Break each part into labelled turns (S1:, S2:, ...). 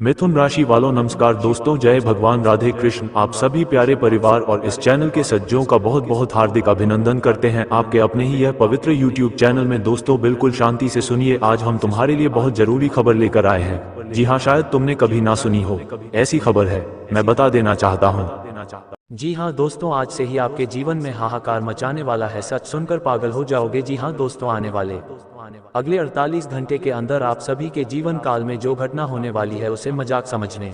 S1: मिथुन राशि वालों नमस्कार दोस्तों, जय भगवान राधे कृष्ण। आप सभी प्यारे परिवार और इस चैनल के सज्जनों का बहुत बहुत हार्दिक अभिनंदन करते हैं आपके अपने ही यह पवित्र यूट्यूब चैनल में। दोस्तों बिल्कुल शांति से सुनिए, आज हम तुम्हारे लिए बहुत जरूरी खबर लेकर आए हैं। जी हाँ, शायद तुमने कभी ना सुनी हो, ऐसी खबर है, मैं बता देना चाहता हूँ।
S2: जी हाँ दोस्तों, आज से ही आपके जीवन में हाहाकार मचाने वाला है। सच सुनकर पागल हो जाओगे। जी हाँ दोस्तों, आने वाले अगले 48 घंटे के अंदर आप सभी के जीवन काल में जो घटना होने वाली है उसे मजाक समझने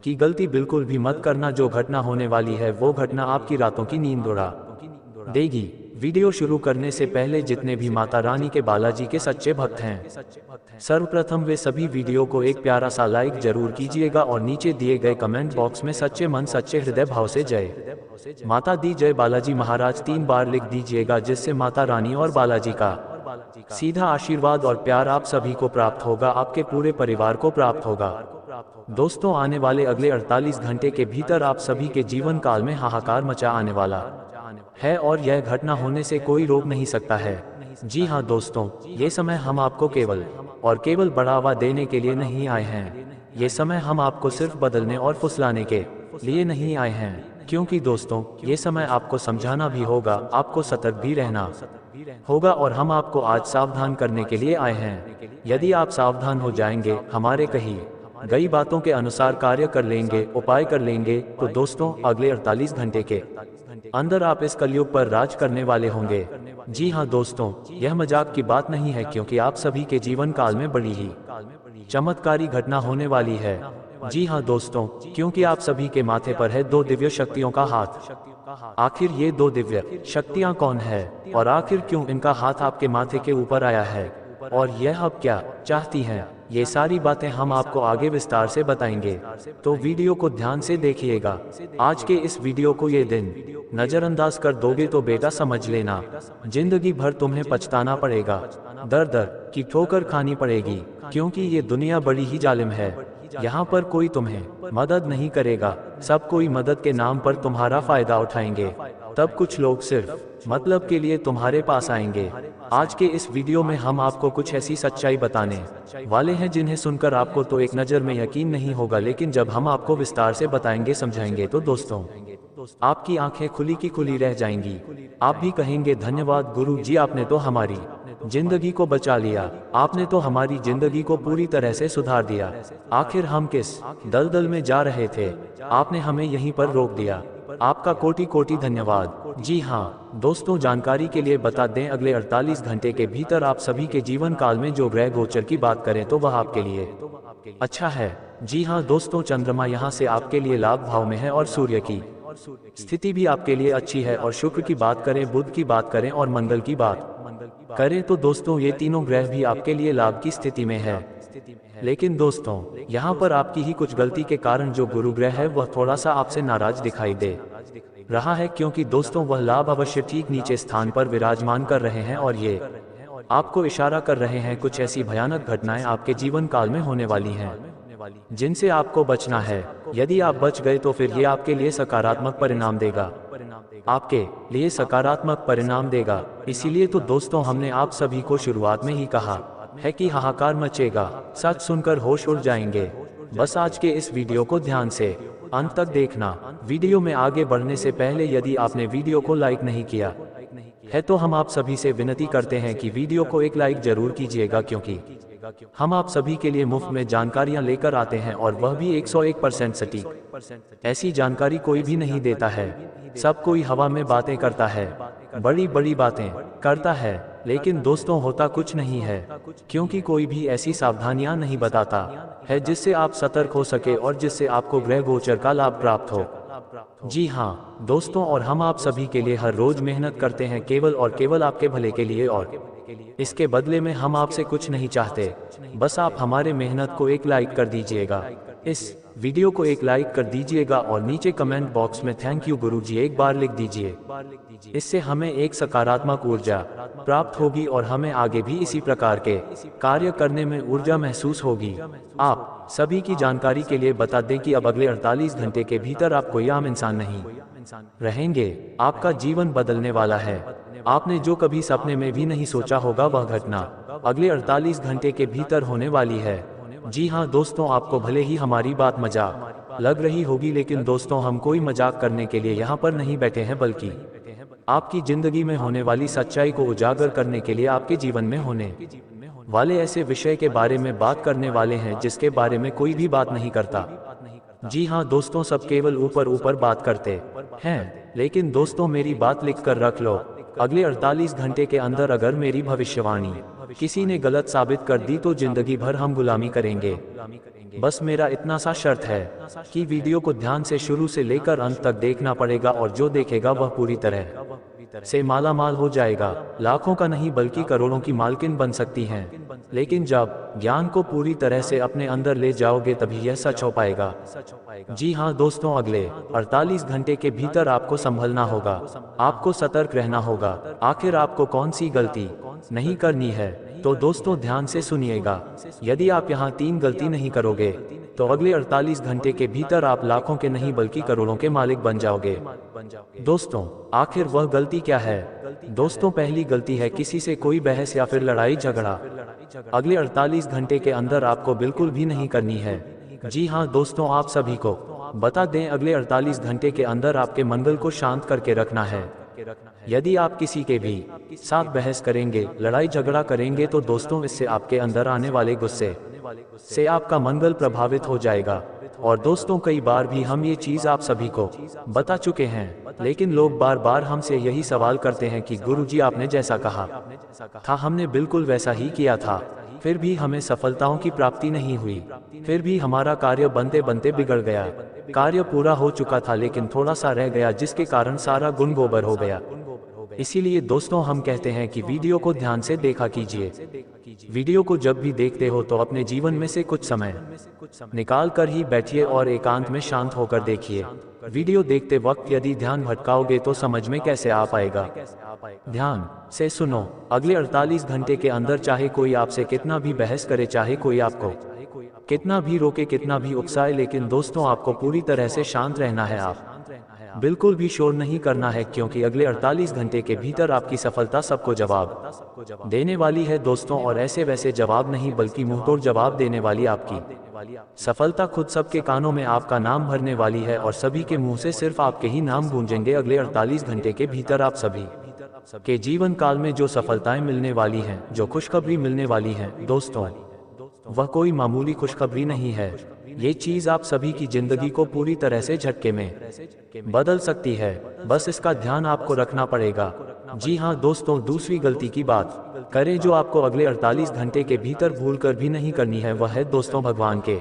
S2: की गलती बिल्कुल भी मत करना। जो घटना होने वाली है वो घटना आपकी रातों की नींद उड़ा देगी। वीडियो शुरू करने से पहले जितने भी माता रानी के बालाजी के सच्चे भक्त हैं, सर्वप्रथम वे सभी वीडियो को एक प्यारा सा लाइक जरूर कीजिएगा और नीचे दिए गए कमेंट बॉक्स में सच्चे मन सच्चे हृदय भाव से जय माता दी जय बालाजी महाराज 3 बार लिख दीजिएगा, जिससे माता रानी और बालाजी का सीधा आशीर्वाद और प्यार आप सभी को प्राप्त होगा, आपके पूरे परिवार को प्राप्त होगा। दोस्तों आने वाले अगले 48 घंटे के भीतर आप सभी के जीवन काल में हाहाकार मचा आने वाला है और यह घटना होने से कोई रोक नहीं सकता है। जी हाँ दोस्तों, ये समय हम आपको केवल और केवल बढ़ावा देने के लिए नहीं आए हैं। ये समय हम आपको सिर्फ बदलने और फुसलाने के लिए नहीं आए हैं, क्योंकि दोस्तों ये समय आपको समझाना भी होगा, आपको सतर्क भी रहना होगा और हम आपको आज सावधान करने के लिए आए हैं। यदि आप सावधान हो जाएंगे, हमारे कही गई बातों के अनुसार कार्य कर लेंगे, उपाय कर लेंगे, तो दोस्तों अगले 48 घंटे के अंदर आप इस कलयुग पर राज करने वाले होंगे। जी हाँ दोस्तों, यह मजाक की बात नहीं है, क्योंकि आप सभी के जीवन काल में बड़ी ही चमत्कारी घटना होने वाली है। जी हाँ दोस्तों, क्योंकि आप सभी के माथे पर है 2 दिव्य शक्तियों का हाथ। आखिर ये 2 दिव्य शक्तियाँ कौन है और आखिर क्यों इनका हाथ आपके माथे के ऊपर आया है और यह अब क्या चाहती हैं, ये सारी बातें हम आपको आगे विस्तार से बताएंगे, तो वीडियो को ध्यान से देखिएगा। आज के इस वीडियो को ये दिन नजरअंदाज कर दोगे तो बेटा समझ लेना, जिंदगी भर तुम्हें पछताना पड़ेगा, दर दर की ठोकर खानी पड़ेगी, क्योंकि ये दुनिया बड़ी ही जालिम है। यहाँ पर कोई तुम्हें मदद नहीं करेगा, सब कोई मदद के नाम पर तुम्हारा फायदा उठाएंगे, तब कुछ लोग सिर्फ मतलब के लिए तुम्हारे पास आएंगे। आज के इस वीडियो में हम आपको कुछ ऐसी सच्चाई बताने वाले हैं जिन्हें सुनकर आपको तो एक नज़र में यकीन नहीं होगा, लेकिन जब हम आपको विस्तार से बताएंगे समझाएंगे तो दोस्तों आपकी आंखें खुली की खुली रह जाएंगी। आप भी कहेंगे धन्यवाद गुरु जी, आपने तो हमारी जिंदगी को बचा लिया, आपने तो हमारी जिंदगी को पूरी तरह से सुधार दिया। आखिर हम किस दलदल में जा रहे थे, आपने हमें यहीं पर रोक दिया, आपका कोटि कोटि धन्यवाद। जी हाँ दोस्तों, जानकारी के लिए बता दें, अगले 48 घंटे के भीतर आप सभी के जीवन काल में जो ग्रह गोचर की बात करें तो वह आपके लिए अच्छा है। जी हाँ दोस्तों, चंद्रमा यहाँ से आपके लिए लाभ भाव में है और सूर्य की स्थिति भी आपके लिए अच्छी है, और शुक्र की बात करें, बुध की बात करें और मंगल की बात करें तो दोस्तों ये तीनों ग्रह भी आपके लिए लाभ की स्थिति में है। लेकिन दोस्तों यहाँ पर आपकी ही कुछ गलती के कारण जो गुरु ग्रह है वह थोड़ा सा आपसे नाराज दिखाई दे रहा है, क्योंकि दोस्तों वह लाभ अवश्य ठीक नीचे स्थान पर विराजमान कर रहे हैं और ये आपको इशारा कर रहे हैं कुछ ऐसी भयानक घटनाएं आपके जीवन काल में होने वाली हैं जिनसे आपको बचना है। यदि आप बच गए तो फिर ये आपके लिए सकारात्मक परिणाम देगा, आपके लिए सकारात्मक परिणाम देगा। इसीलिए तो दोस्तों हमने आप सभी को शुरुआत में ही कहा है कि हाहाकार मचेगा, सच सुनकर होश उड़ जाएंगे। बस आज के इस वीडियो को ध्यान से अंत तक देखना। वीडियो में आगे बढ़ने से पहले यदि आपने वीडियो को लाइक नहीं किया है तो हम आप सभी से विनती करते हैं कि वीडियो को एक लाइक जरूर कीजिएगा, क्योंकि हम आप सभी के लिए मुफ्त में जानकारियां लेकर आते हैं और वह भी 101% सटीक। ऐसी जानकारी कोई भी नहीं देता है, सब कोई हवा में बातें करता है, बड़ी बड़ी बातें करता है, लेकिन दोस्तों होता कुछ नहीं है, क्योंकि कोई भी ऐसी सावधानियां नहीं बताता है जिससे आप सतर्क हो सके और जिससे आपको ग्रह गोचर का लाभ प्राप्त हो। जी हाँ दोस्तों, और हम आप सभी के लिए हर रोज मेहनत करते हैं केवल और केवल आपके भले के लिए, और इसके बदले में हम आपसे कुछ नहीं चाहते, बस आप हमारे मेहनत को एक लाइक कर दीजिएगा, इस वीडियो को एक लाइक कर दीजिएगा और नीचे कमेंट बॉक्स में थैंक यू गुरुजी एक बार लिख दीजिए। इससे हमें एक सकारात्मक ऊर्जा प्राप्त होगी और हमें आगे भी इसी प्रकार के कार्य करने में ऊर्जा महसूस होगी। आप सभी की जानकारी के लिए बता दें कि अब अगले 48 घंटे के भीतर आप कोई आम इंसान नहीं रहेंगे, आपका जीवन बदलने वाला है। आपने जो कभी सपने में भी नहीं सोचा होगा वह घटना अगले 48 घंटे के भीतर होने वाली है। जी हाँ दोस्तों, आपको भले ही हमारी बात मजाक लग रही होगी, लेकिन दोस्तों हम कोई मजाक करने के लिए यहाँ पर नहीं बैठे हैं, बल्कि आपकी जिंदगी में होने वाली सच्चाई को उजागर करने के लिए आपके जीवन में होने वाले ऐसे विषय के बारे में बात करने वाले हैं जिसके बारे में कोई भी बात नहीं करता। जी हाँ दोस्तों, सब केवल ऊपर ऊपर बात करते हैं, लेकिन दोस्तों मेरी बात लिख कर रख लो। अगले 48 घंटे के अंदर अगर मेरी भविष्यवाणी किसी ने गलत साबित कर दी तो जिंदगी भर हम गुलामी करेंगे। बस मेरा इतना सा शर्त है कि वीडियो को ध्यान से शुरू से लेकर अंत तक देखना पड़ेगा, और जो देखेगा वह पूरी तरह से माला माल हो जाएगा। लाखों का नहीं बल्कि करोड़ों की मालकिन बन सकती हैं, लेकिन जब ज्ञान को पूरी तरह से अपने अंदर ले जाओगे तभी यह सच हो पाएगा। जी हाँ दोस्तों, अगले 48 घंटे के भीतर आपको संभलना होगा, आपको सतर्क रहना होगा। आखिर आपको कौन सी गलती नहीं करनी है? तो दोस्तों ध्यान से सुनिएगा। यदि आप यहाँ 3 गलती नहीं करोगे तो अगले 48 घंटे के भीतर आप लाखों के नहीं बल्कि करोड़ों के मालिक बन जाओगे। दोस्तों आखिर वह गलती क्या है? दोस्तों पहली गलती है किसी से कोई बहस या फिर लड़ाई झगड़ा। अगले 48 घंटे के अंदर आपको बिल्कुल भी नहीं करनी है। जी हाँ दोस्तों, आप सभी को बता दें, अगले 48 घंटे के अंदर आपके मंगल को शांत करके रखना है। यदि आप किसी के भी साथ बहस करेंगे, लड़ाई झगड़ा करेंगे, तो दोस्तों इससे आपके अंदर आने वाले गुस्से से आपका मंगल प्रभावित हो जाएगा। और दोस्तों कई बार भी हम ये चीज आप सभी को बता चुके हैं, लेकिन लोग बार बार हमसे यही सवाल करते हैं कि गुरुजी आपने जैसा कहा था हमने बिल्कुल वैसा ही किया था, फिर भी हमें सफलताओं की प्राप्ति नहीं हुई, फिर भी हमारा कार्य बनते बनते बिगड़ गया। कार्य पूरा हो चुका था लेकिन थोड़ा सा रह गया, जिसके कारण सारा गुण गोबर हो गया। इसीलिए दोस्तों हम कहते हैं कि वीडियो को ध्यान से देखा कीजिए। वीडियो को जब भी देखते हो तो अपने जीवन में से कुछ समय निकाल कर ही बैठिए और एकांत में शांत होकर देखिए। वीडियो देखते वक्त यदि ध्यान भटकाओगे तो समझ में कैसे आ पाएगा। ध्यान से सुनो। अगले 48 घंटे के अंदर चाहे कोई आपसे कितना भी बहस करे, चाहे कोई आपको कितना भी रोके, कितना भी उकसाए, लेकिन दोस्तों आपको पूरी तरह से शांत रहना है। आप बिल्कुल भी शोर नहीं करना है, क्योंकि अगले 48 घंटे के भीतर आपकी सफलता सबको जवाब देने वाली है दोस्तों। और ऐसे वैसे जवाब नहीं बल्कि मुंहतोड़ जवाब देने वाली आपकी सफलता खुद सबके कानों में आपका नाम भरने वाली है, और सभी के मुंह से सिर्फ आपके ही नाम गूंजेंगे। अगले 48 घंटे के भीतर आप सभी के जीवन काल में जो सफलताएं मिलने वाली हैं, जो खुशखबरी मिलने वाली हैं दोस्तों, वह कोई मामूली खुशखबरी नहीं है। ये चीज आप सभी की जिंदगी को पूरी तरह से झटके में बदल सकती है। बस इसका ध्यान आपको रखना पड़ेगा। जी हाँ दोस्तों, दूसरी गलती की बात करें जो आपको अगले 48 घंटे के भीतर भूल कर भी नहीं करनी है, वह है दोस्तों भगवान के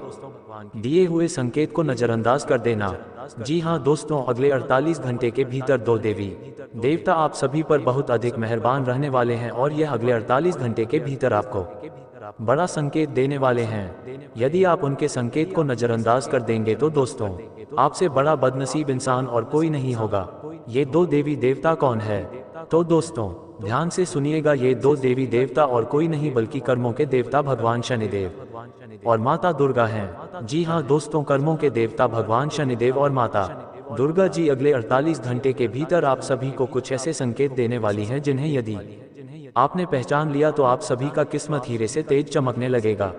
S2: दिए हुए संकेत को नजरअंदाज कर देना। जी हाँ दोस्तों, अगले 48 घंटे के भीतर 2 देवी देवता आप सभी पर बहुत अधिक मेहरबान रहने वाले हैं, और यह अगले 48 घंटे के भीतर आपको बड़ा संकेत देने वाले हैं। यदि आप उनके संकेत को नजरअंदाज कर देंगे तो दोस्तों आपसे बड़ा बदनसीब इंसान और कोई नहीं होगा। ये 2 देवी देवता कौन है? तो दोस्तों ध्यान से सुनिएगा, ये 2 देवी देवता और कोई नहीं बल्कि कर्मों के देवता भगवान शनिदेव और माता दुर्गा हैं। जी हाँ दोस्तों, कर्मों के देवता भगवान शनिदेव और माता दुर्गा जी अगले 48 घंटे के भीतर आप सभी को कुछ ऐसे संकेत देने वाली हैं जिन्हें यदि आपने पहचान लिया तो आप सभी का किस्मत हीरे से तेज चमकने लगेगा।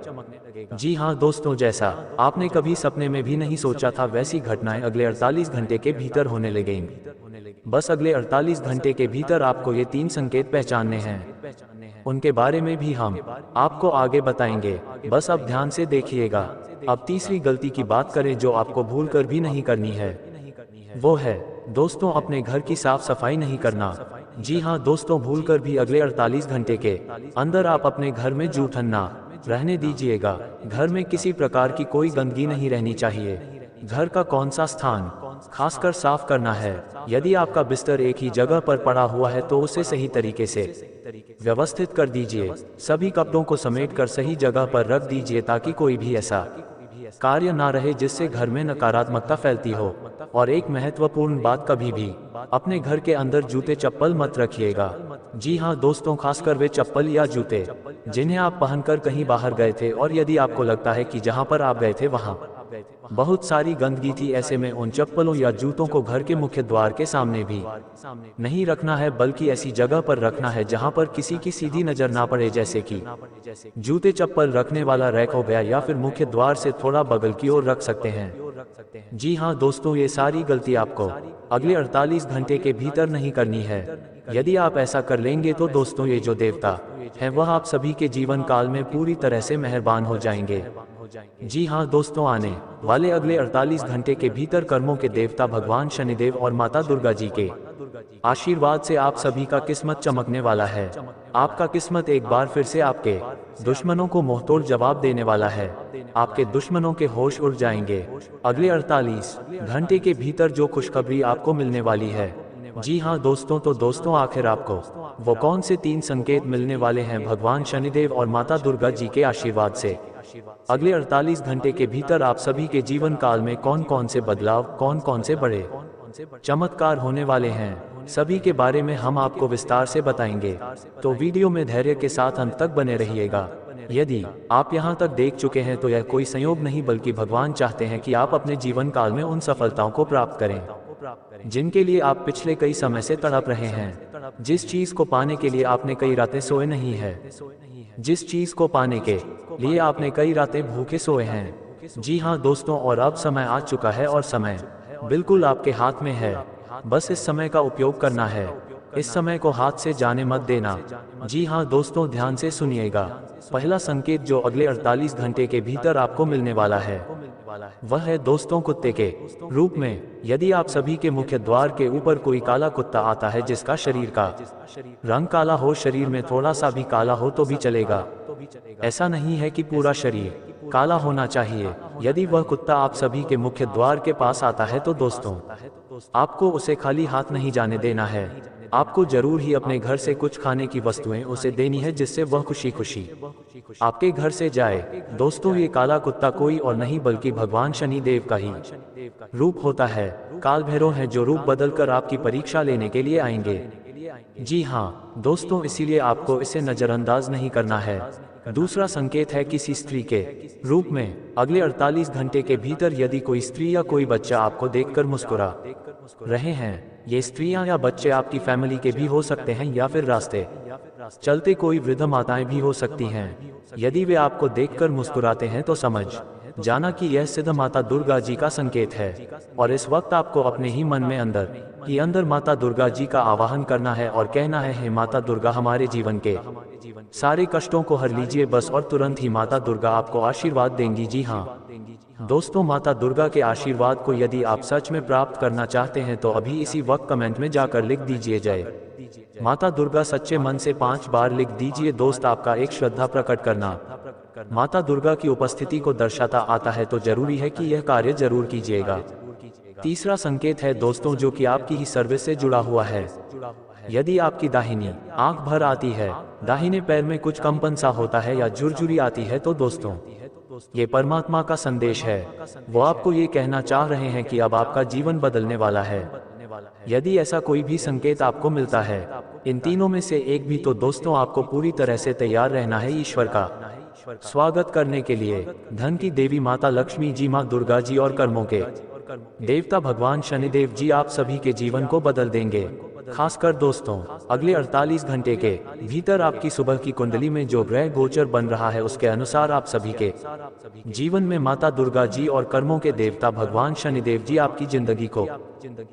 S2: जी हाँ दोस्तों, जैसा आपने कभी सपने में भी नहीं सोचा था, वैसी घटनाएं अगले 48 घंटे के भीतर होने लगेंगी। बस अगले 48 घंटे के भीतर आपको ये 3 संकेत पहचानने हैं, उनके बारे में भी हम आपको आगे बताएंगे। बस अब ध्यान से देखिएगा। अब तीसरी गलती की बात करें जो आपको भूल कर भी नहीं करनी है, वो है दोस्तों अपने घर की साफ सफाई नहीं करना। जी हाँ दोस्तों, भूलकर भी अगले 48 घंटे के अंदर आप अपने घर में जूठन ना रहने दीजिएगा। घर में किसी प्रकार की कोई गंदगी नहीं रहनी चाहिए। घर का कौन सा स्थान खासकर साफ करना है। यदि आपका बिस्तर एक ही जगह पर पड़ा हुआ है तो उसे सही तरीके से व्यवस्थित कर दीजिए। सभी कपड़ों को समेटकर सही जगह पर रख दीजिए ताकि कोई भी ऐसा कार्य ना रहे जिससे घर में नकारात्मकता फैलती हो। और एक महत्वपूर्ण बात, कभी भी अपने घर के अंदर जूते चप्पल मत रखिएगा। जी हाँ दोस्तों, खासकर वे चप्पल या जूते जिन्हें आप पहनकर कहीं बाहर गए थे, और यदि आपको लगता है कि जहां पर आप गए थे वहां बहुत सारी गंदगी थी, ऐसे में उन चप्पलों या जूतों को घर के मुख्य द्वार के सामने भी नहीं रखना है, बल्कि ऐसी जगह पर रखना है जहां पर किसी की सीधी नजर ना पड़े, जैसे कि जूते चप्पल रखने वाला रैक हो गया, या फिर मुख्य द्वार से थोड़ा बगल की ओर रख सकते हैं। जी हाँ दोस्तों, ये सारी गलती आपको अगले 48 घंटे के भीतर नहीं करनी है। यदि आप ऐसा कर लेंगे तो दोस्तों, ये जो देवता है वह आप सभी के जीवन काल में पूरी तरह से मेहरबान हो जाएंगे। जी हाँ दोस्तों, आने वाले अगले 48 घंटे के भीतर कर्मों के देवता भगवान शनिदेव और माता दुर्गा जी के आशीर्वाद से आप सभी का किस्मत चमकने वाला है। आपका किस्मत एक बार फिर से आपके दुश्मनों को मुंहतोड़ जवाब देने वाला है। आपके दुश्मनों के होश उड़ जाएंगे। अगले 48 घंटे के भीतर जो खुशखबरी आपको मिलने वाली है। जी हाँ दोस्तों, तो दोस्तों आखिर आपको वो कौन से 3 संकेत मिलने वाले हैं भगवान शनिदेव और माता दुर्गा जी के आशीर्वाद से? अगले 48 घंटे के भीतर आप सभी के जीवन काल में कौन कौन से बदलाव, कौन कौन से बड़े चमत्कार होने वाले हैं, सभी के बारे में हम आपको विस्तार से बताएंगे। तो वीडियो में धैर्य के साथ अंत तक बने रहिएगा। यदि आप यहाँ तक देख चुके हैं तो यह कोई संयोग नहीं, बल्कि भगवान चाहते हैं कि आप अपने जीवन काल में उन सफलताओं को प्राप्त करें जिनके लिए आप पिछले कई समय से तड़प रहे हैं। जिस चीज को पाने के लिए आपने कई रातें सोए नहीं है, जिस चीज को पाने के लिए आपने कई रातें भूखे सोए हैं। जी हाँ दोस्तों, और अब समय आ चुका है और समय बिल्कुल आपके हाथ में है। बस इस समय का उपयोग करना है। इस समय को हाथ से जाने मत देना। जी हाँ दोस्तों, ध्यान से सुनिएगा। पहला संकेत जो अगले 48 घंटे के भीतर आपको मिलने वाला है वह है दोस्तों कुत्ते के रूप में। यदि आप सभी के मुख्य द्वार के ऊपर कोई काला कुत्ता आता है जिसका शरीर का रंग काला हो, शरीर में थोड़ा सा भी काला हो तो भी चलेगा, ऐसा नहीं है कि पूरा शरीर काला होना चाहिए। यदि वह कुत्ता आप सभी के मुख्य द्वार के पास आता है तो दोस्तों आपको उसे खाली हाथ नहीं जाने देना है। आपको जरूर ही अपने घर से कुछ खाने की वस्तुएं उसे देनी है जिससे वह खुशी खुशी आपके घर से जाए। दोस्तों, ये काला कुत्ता कोई और नहीं बल्कि भगवान शनि देव का ही रूप होता है। काल भैरव है जो रूप बदलकर आपकी परीक्षा लेने के लिए आएंगे। जी हाँ दोस्तों, इसीलिए आपको इसे नजरअंदाज नहीं करना है। दूसरा संकेत है किसी स्त्री के रूप में। अगले 48 घंटे के भीतर यदि कोई स्त्री या कोई बच्चा आपको देखकर मुस्कुरा रहे हैं, ये स्त्रियां या बच्चे आपकी फैमिली के भी हो सकते हैं या फिर रास्ते चलते कोई वृद्ध माताएं भी हो सकती हैं। यदि वे आपको देखकर मुस्कुराते हैं तो समझ जाना कि यह सिद्ध माता दुर्गा जी का संकेत है। और इस वक्त आपको अपने ही मन में अंदर माता दुर्गा जी का आवाहन करना है और कहना है, हे माता दुर्गा, हमारे जीवन के सारे कष्टों को हर लीजिए बस, और तुरंत ही माता दुर्गा आपको आशीर्वाद देंगी। जी हाँ दोस्तों, माता दुर्गा के आशीर्वाद को यदि आप सच में प्राप्त करना चाहते हैं तो अभी इसी वक्त कमेंट में जाकर लिख दीजिए, जय माता दुर्गा सच्चे मन से 5 बार लिख दीजिए। दोस्त, आपका एक श्रद्धा प्रकट करना माता दुर्गा की उपस्थिति को दर्शाता आता है, तो जरूरी है कि यह कार्य जरूर कीजिएगा। तीसरा संकेत है दोस्तों जो कि आपकी ही सर्विस से जुड़ा हुआ है। यदि आपकी दाहिनी आंख भर आती है, दाहिने पैर में कुछ कंपन सा होता है या झुरझुरी आती है, तो दोस्तों ये परमात्मा का संदेश है। वो आपको ये कहना चाह रहे हैं कि अब आपका जीवन बदलने वाला है। यदि ऐसा कोई भी संकेत आपको मिलता है, इन तीनों में से एक भी, तो दोस्तों आपको पूरी तरह से तैयार रहना है ईश्वर का स्वागत करने के लिए। धन की देवी माता लक्ष्मी जी, माँ दुर्गा जी और कर्मों के देवता भगवान शनिदेव जी आप सभी के जीवन को बदल देंगे। खासकर दोस्तों अगले 48 घंटे के भीतर आपकी सुबह की कुंडली में जो ग्रह गोचर बन रहा है उसके अनुसार आप सभी के जीवन में माता दुर्गा जी और कर्मों के देवता भगवान शनिदेव जी आपकी जिंदगी को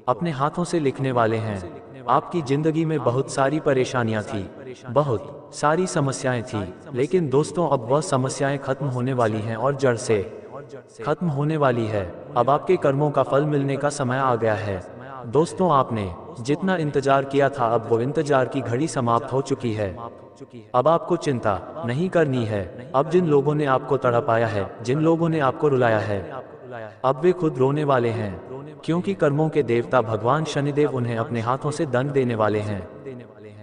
S2: अपने हाथों से लिखने वाले हैं। आपकी जिंदगी में बहुत सारी परेशानियां थी, बहुत सारी समस्याएं थी, लेकिन दोस्तों अब वह समस्याएं खत्म होने वाली हैं और जड़ से खत्म होने वाली है। अब आपके कर्मों का फल मिलने का समय आ गया है। दोस्तों आपने जितना इंतजार किया था, अब वो इंतजार की घड़ी समाप्त हो चुकी है। अब आपको चिंता नहीं करनी है। अब जिन लोगों ने आपको तड़पाया है, जिन लोगों ने आपको रुलाया है, अब वे खुद रोने वाले हैं, क्योंकि कर्मों के देवता भगवान शनिदेव उन्हें अपने हाथों से दंड देने वाले हैं।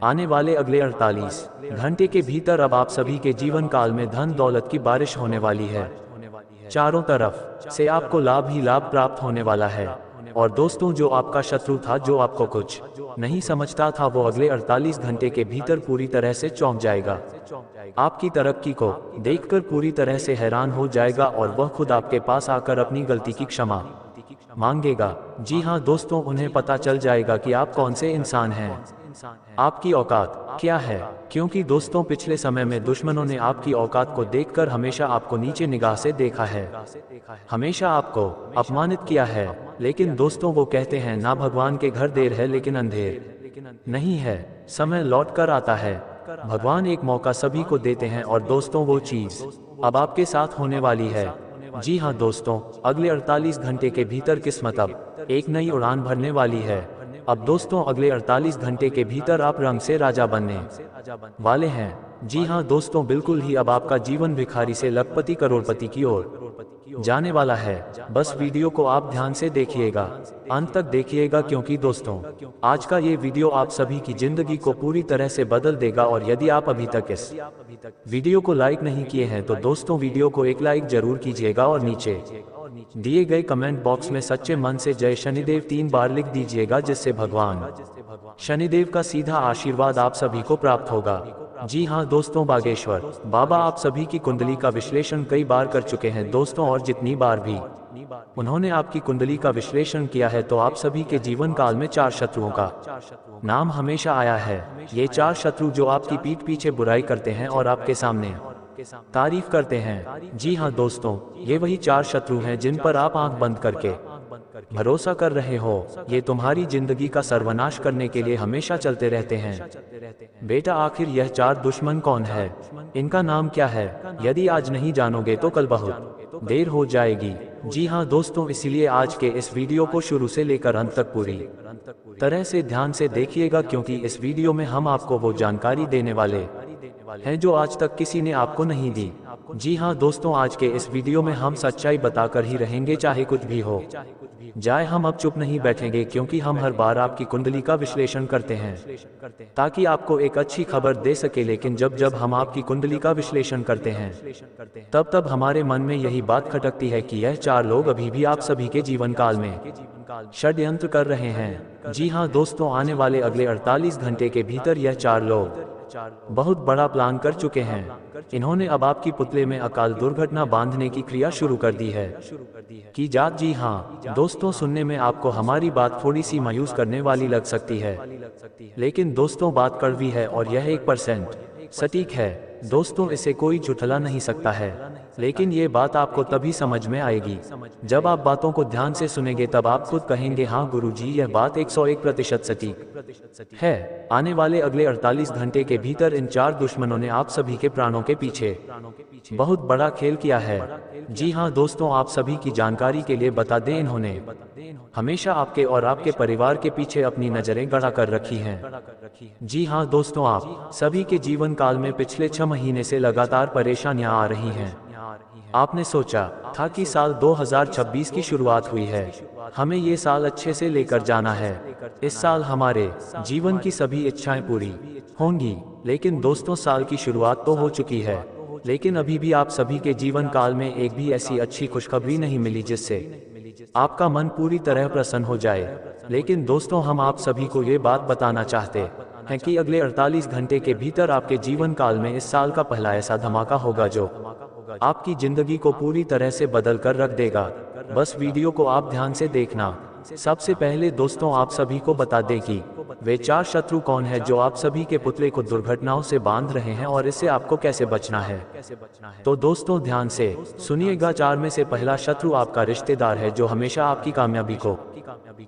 S2: आने वाले अगले 48 घंटे के भीतर अब आप सभी के जीवन काल में धन दौलत की बारिश होने वाली है। चारों तरफ से आपको लाभ ही लाभ प्राप्त होने वाला है। और दोस्तों जो आपका शत्रु था, जो आपको कुछ नहीं समझता था, वो अगले 48 घंटे के भीतर पूरी तरह से चौंक जाएगा। आपकी तरक्की को देखकर पूरी तरह से हैरान हो जाएगा और वह खुद आपके पास आकर अपनी गलती की क्षमा मांगेगा। जी हाँ दोस्तों, उन्हें पता चल जाएगा कि आप कौन से इंसान हैं, आपकी औकात क्या है। क्योंकि दोस्तों पिछले समय में दुश्मनों ने आपकी औकात को देखकर हमेशा आपको नीचे निगाह से देखा है, हमेशा आपको अपमानित किया है। लेकिन दोस्तों वो कहते हैं ना, भगवान के घर देर है लेकिन अंधेर नहीं है, समय लौट कर आता है। भगवान एक मौका सभी को देते हैं और दोस्तों वो चीज अब आपके साथ होने वाली है। जी हाँ दोस्तों, अगले 48 घंटे के भीतर किस्मत अब एक नई उड़ान भरने वाली है। अब दोस्तों अगले 48 घंटे के भीतर आप रंग से राजा बनने वाले हैं। जी हाँ दोस्तों, बिल्कुल ही अब आपका जीवन भिखारी से लखपति करोड़पति की ओर जाने वाला है। बस वीडियो को आप ध्यान से देखिएगा, अंत तक देखिएगा, क्योंकि दोस्तों आज का ये वीडियो आप सभी की जिंदगी को पूरी तरह से बदल देगा। और यदि आप अभी तक इस वीडियो को लाइक नहीं किए हैं तो दोस्तों वीडियो को एक लाइक जरूर कीजिएगा और नीचे दिए गए कमेंट बॉक्स में सच्चे मन से जय शनिदेव 3 बार लिख दीजिएगा, जिससे भगवान शनिदेव का सीधा आशीर्वाद आप सभी को प्राप्त होगा। जी हाँ दोस्तों, बागेश्वर बाबा आप सभी की कुंडली का विश्लेषण कई बार कर चुके हैं दोस्तों, और जितनी बार भी उन्होंने आपकी कुंडली का विश्लेषण किया है तो आप सभी के जीवन काल में 4 शत्रुओं का नाम हमेशा आया है। ये 4 शत्रु जो आपकी पीठ पीछे बुराई करते हैं और आपके सामने तारीफ करते हैं। जी हाँ दोस्तों, ये वही 4 शत्रु हैं जिन पर आप आंख बंद करके भरोसा कर रहे हो। ये तुम्हारी जिंदगी का सर्वनाश करने के लिए हमेशा चलते रहते हैं। बेटा आखिर यह 4 दुश्मन कौन है, इनका नाम क्या है? यदि आज नहीं जानोगे तो कल बहुत देर हो जाएगी। जी हाँ दोस्तों, इसीलिए आज के इस वीडियो को शुरू से लेकर अंत तक पूरी तरह से ध्यान से देखिएगा, क्योंकि इस वीडियो में हम आपको वो जानकारी देने वाले हैं जो आज तक किसी ने आपको नहीं दी। जी हाँ दोस्तों, आज के इस वीडियो में हम सच्चाई बताकर ही रहेंगे, चाहे कुछ भी हो जाए। हम अब चुप नहीं बैठेंगे, क्योंकि हम हर बार आपकी कुंडली का विश्लेषण करते हैं ताकि आपको एक अच्छी खबर दे सके। लेकिन जब जब हम आपकी कुंडली का विश्लेषण करते हैं तब तब हमारे मन में यही बात खटकती है कि यह 4 लोग अभी भी आप सभी के जीवन काल में षड्यंत्र कर रहे हैं। जी हाँ दोस्तों, आने वाले अगले 48 घंटे के भीतर यह 4 लोग बहुत बड़ा प्लान कर चुके हैं। इन्होंने अब आपकी पुतले में अकाल दुर्घटना बांधने की क्रिया शुरू कर दी है कि जात। जी हाँ दोस्तों, सुनने में आपको हमारी बात थोड़ी सी मायूस करने वाली लग सकती है, लेकिन दोस्तों बात कड़वी है और यह 1% सटीक है। दोस्तों इसे कोई झुठला नहीं सकता है, लेकिन ये बात आपको तभी समझ में आएगी जब आप बातों को ध्यान से सुनेंगे। तब आप खुद कहेंगे, हाँ गुरुजी, यह बात 101% सटीक है। आने वाले अगले 48 घंटे के भीतर इन 4 दुश्मनों ने आप सभी के प्राणों के पीछे बहुत बड़ा खेल किया है। जी हाँ दोस्तों, आप सभी की जानकारी के लिए बता दें, इन्होंने हमेशा आपके और आपके परिवार के पीछे अपनी नजरें गड़ा कर रखी हैं। जी हाँ दोस्तों, आप सभी के जीवन काल में पिछले 6 महीने से लगातार परेशानियां आ रही हैं। आपने सोचा था कि साल 2026 की शुरुआत हुई है, हमें ये साल अच्छे से लेकर जाना है, इस साल हमारे जीवन की सभी इच्छाएं पूरी होंगी। लेकिन दोस्तों साल की शुरुआत तो हो चुकी है, लेकिन अभी भी आप सभी के जीवन काल में एक भी ऐसी अच्छी खुशखबरी नहीं मिली जिससे आपका मन पूरी तरह प्रसन्न हो जाए। लेकिन दोस्तों हम आप सभी को ये बात बताना चाहते हैं कि अगले 48 घंटे के भीतर आपके जीवन काल में इस साल का पहला ऐसा धमाका होगा जो आपकी जिंदगी को पूरी तरह से बदल कर रख देगा। बस वीडियो को आप ध्यान से देखना। सबसे पहले दोस्तों आप सभी को बता दें कि वे 4 शत्रु कौन है जो आप सभी के पुतले को दुर्घटनाओं से बांध रहे हैं और इससे आपको कैसे बचना है। तो दोस्तों ध्यान से सुनिएगा। 4 में से पहला शत्रु आपका रिश्तेदार है, जो हमेशा आपकी कामयाबी को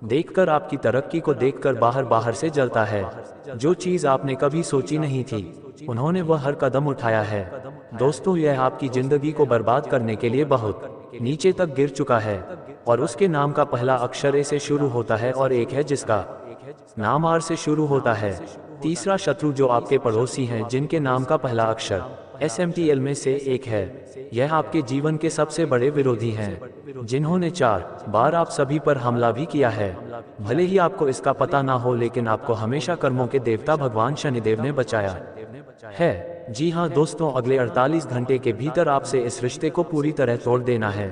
S2: देखकर, आपकी तरक्की को देखकर बाहर बाहर से जलता है। जो चीज आपने कभी सोची नहीं थी, उन्होंने वह हर कदम उठाया है। दोस्तों यह आपकी जिंदगी को बर्बाद करने के लिए बहुत नीचे तक गिर चुका है, और उसके नाम का पहला अक्षर ए से शुरू होता है और एक है जिसका नाम आर से शुरू होता है। तीसरा शत्रु जो आपके पड़ोसी हैं, जिनके नाम का पहला अक्षर SMTL में से एक है, यह आपके जीवन के सबसे बड़े विरोधी हैं, जिन्होंने 4 बार आप सभी पर हमला भी किया है। भले ही आपको इसका पता ना हो, लेकिन आपको हमेशा कर्मों के देवता भगवान शनिदेव ने बचाया है। जी हाँ दोस्तों, अगले 48 घंटे के भीतर आपसे इस रिश्ते को पूरी तरह तोड़ देना है।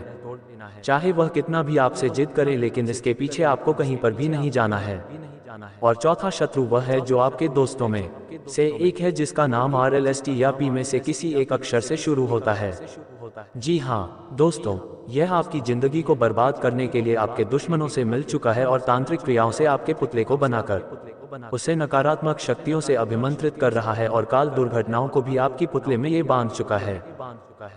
S2: चाहे वह कितना भी आपसे जिद करे, लेकिन इसके पीछे आपको कहीं पर भी नहीं जाना है। और चौथा शत्रु वह है जो आपके दोस्तों में से एक है, जिसका नाम RLST या P में से किसी एक अक्षर से शुरू होता है। जी हाँ दोस्तों, यह आपकी जिंदगी को बर्बाद करने के लिए आपके दुश्मनों से मिल चुका है और तांत्रिक क्रियाओं से आपके पुतले को बनाकर उसे नकारात्मक शक्तियों से अभिमंत्रित कर रहा है और काल दुर्घटनाओं को भी आपकी पुतले में ये बांध चुका है।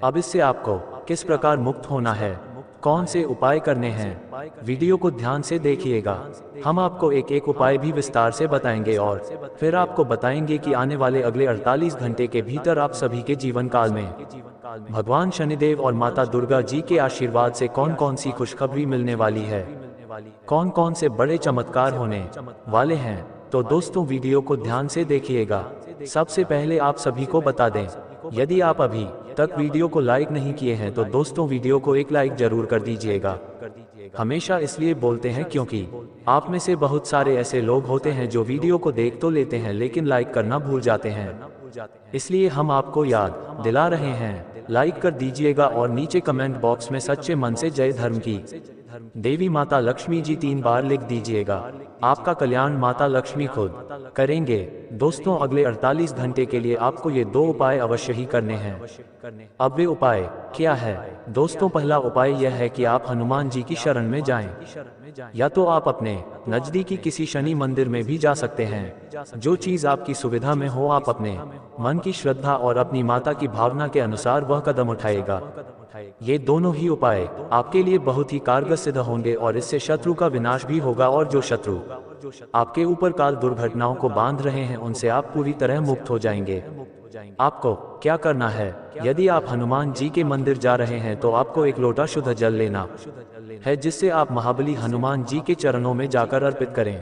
S2: अब इससे आपको किस प्रकार मुक्त होना है, कौन से उपाय करने हैं, वीडियो को ध्यान से देखिएगा। हम आपको एक एक उपाय भी विस्तार से बताएंगे और फिर आपको बताएंगे कि आने वाले अगले 48 घंटे के भीतर आप सभी के जीवन काल में भगवान शनिदेव और माता दुर्गा जी के आशीर्वाद से कौन कौन सी खुशखबरी मिलने वाली है, कौन कौन से बड़े चमत्कार होने वाले हैं। तो दोस्तों वीडियो को ध्यान से देखिएगा। सबसे पहले आप सभी को बता दें, यदि आप अभी तक वीडियो को लाइक नहीं किए हैं तो दोस्तों वीडियो को एक लाइक जरूर कर दीजिएगा। हमेशा इसलिए बोलते हैं क्योंकि आप में से बहुत सारे ऐसे लोग होते हैं जो वीडियो को देख तो लेते हैं लेकिन लाइक करना भूल जाते हैं। इसलिए हम आपको याद दिला रहे हैं, लाइक कर दीजिएगा और नीचे कमेंट बॉक्स में सच्चे मन से जय धर्म की देवी माता लक्ष्मी जी 3 बार लिख दीजिएगा। आपका कल्याण माता लक्ष्मी खुद करेंगे। दोस्तों अगले 48 घंटे के लिए आपको ये 2 उपाय अवश्य ही करने हैं। अब वे उपाय क्या है दोस्तों? पहला उपाय यह है कि आप हनुमान जी की शरण में जाएं। या तो आप अपने नजदीकी किसी शनि मंदिर में भी जा सकते हैं। जो चीज आपकी सुविधा में हो, आप अपने मन की श्रद्धा और अपनी माता की भावना के अनुसार वह कदम उठाएगा। ये दोनों ही उपाय आपके लिए बहुत ही कारगर सिद्ध होंगे और इससे शत्रु का विनाश भी होगा और जो शत्रु आपके ऊपर काल दुर्घटनाओं को बांध रहे हैं उनसे आप पूरी तरह मुक्त हो जाएंगे। आपको क्या करना है, यदि आप हनुमान जी के मंदिर जा रहे हैं तो आपको एक लोटा शुद्ध जल लेना है, जिससे आप महाबली हनुमान जी के चरणों में जाकर अर्पित करें।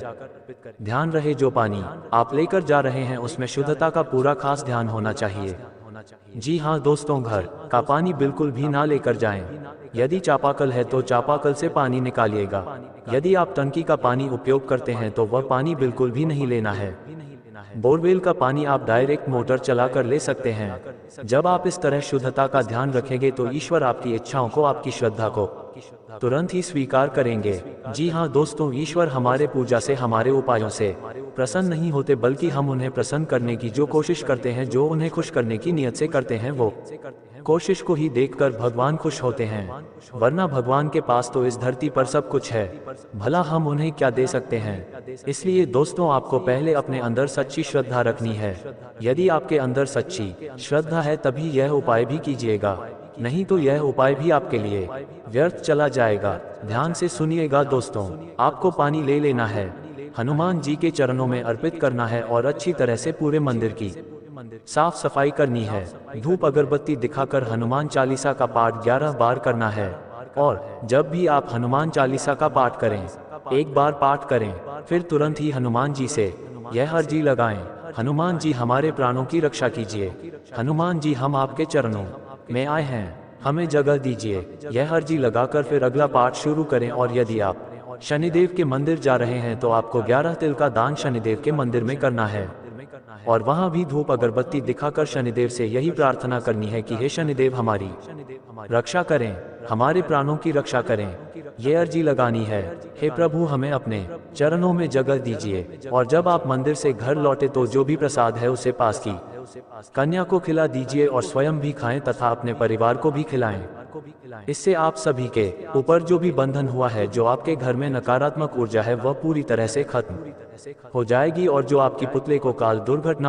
S2: ध्यान रहे जो पानी आप लेकर जा रहे हैं उसमें शुद्धता का पूरा खास ध्यान होना चाहिए। जी हाँ दोस्तों, घर का पानी बिल्कुल भी ना लेकर जाएं। यदि चापाकल है तो चापाकल से पानी निकालिएगा। यदि आप टंकी का पानी उपयोग करते हैं तो वह पानी बिल्कुल भी नहीं लेना है। बोरवेल का पानी आप डायरेक्ट मोटर चलाकर ले सकते हैं। जब आप इस तरह शुद्धता का ध्यान रखेंगे तो ईश्वर आपकी इच्छाओं को, आपकी श्रद्धा को तुरंत ही स्वीकार करेंगे। जी हाँ दोस्तों, ईश्वर हमारे पूजा से, हमारे उपायों से प्रसन्न नहीं होते, बल्कि हम उन्हें प्रसन्न करने की जो कोशिश करते हैं, जो उन्हें खुश करने की नियत से करते हैं, वो कोशिश को ही देखकर भगवान खुश होते हैं। वरना भगवान के पास तो इस धरती पर सब कुछ है, भला हम उन्हें क्या दे सकते हैं। इसलिए दोस्तों आपको पहले अपने अंदर सच्ची श्रद्धा रखनी है। यदि आपके अंदर सच्ची श्रद्धा है तभी यह उपाय भी कीजिएगा, नहीं तो यह उपाय भी आपके लिए व्यर्थ चला जाएगा। ध्यान से सुनिएगा दोस्तों, आपको पानी ले लेना है, हनुमान जी के चरणों में अर्पित करना है और अच्छी तरह से पूरे मंदिर की साफ सफाई करनी है। धूप अगरबत्ती दिखाकर हनुमान चालीसा का पाठ 11 बार करना है। और जब भी आप हनुमान चालीसा का पाठ करें, एक बार पाठ करें, फिर तुरंत ही हनुमान जी से यह अर्जी लगाएं, हनुमान जी हमारे प्राणों की रक्षा कीजिए। हनुमान जी हम आपके चरणों में आए हैं, हमें जगह दीजिए। यह अर्जी लगाकर फिर अगला पाठ शुरू करें। और यदि आप शनिदेव के मंदिर जा रहे हैं तो आपको 11 तिल का दान शनिदेव के मंदिर में करना है और वहां भी धूप अगरबत्ती दिखाकर शनिदेव से यही प्रार्थना करनी है कि हे शनिदेव हमारी रक्षा करें, हमारे प्राणों की रक्षा करें। ये अर्जी लगानी है, हे प्रभु हमें अपने चरणों में जगह दीजिए। और जब आप मंदिर से घर लौटे तो जो भी प्रसाद है उसे पास की कन्या को खिला दीजिए और स्वयं भी खाएं तथा अपने परिवार को भी खिलाएं। इससे आप सभी के ऊपर जो भी बंधन हुआ है, जो आपके घर में नकारात्मक ऊर्जा है, वह पूरी तरह से खत्म हो जाएगी और जो आपकी पुतले को काल दुर्घटना